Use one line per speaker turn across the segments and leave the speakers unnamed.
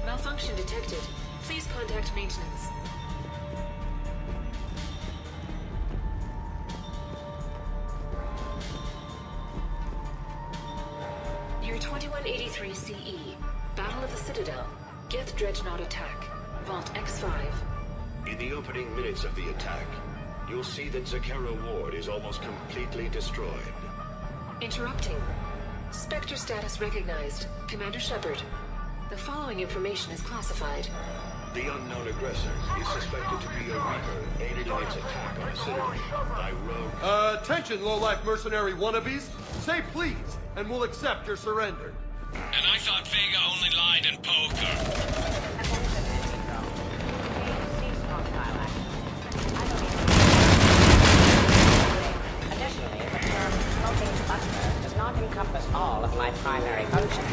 Malfunction detected. Please contact maintenance. Year 2183 CE. Battle of the Citadel. Geth Dreadnought attack. Vault X5.
In the opening minutes of the attack, you'll see that Zakera Ward is almost completely destroyed.
Interrupting. Spectre status recognized. Commander Shepard. The following information is classified.
The unknown aggressor is suspected to be a Reaper aided in its attack on the Citadel by rogue...
Attention, low-life mercenary wannabes. Say please, and we'll accept your surrender.
And I thought Vega only lied in poker.
Additionally, the term smoking buster does not encompass all of my primary functions.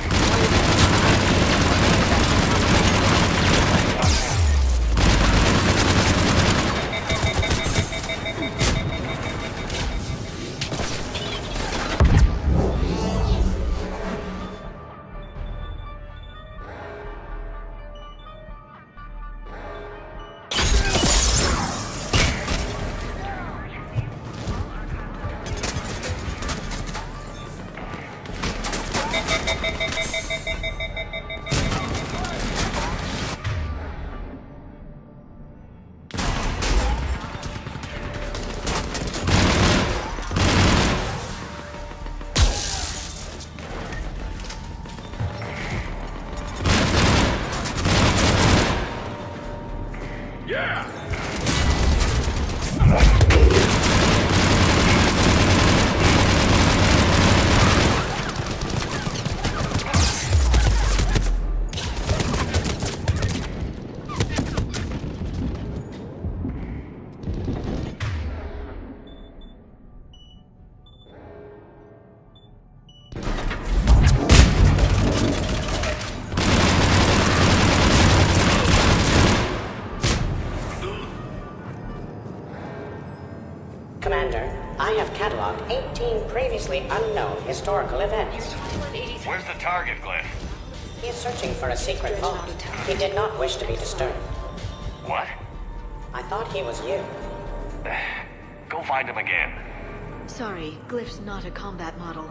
Commander, I have cataloged 18 previously unknown historical events.
2183.
Where's the target, Glenn?
He is searching for a secret vault. He did not wish to be disturbed.
What?
I thought he was you.
Go find him again.
Sorry, Glyph's not a combat model.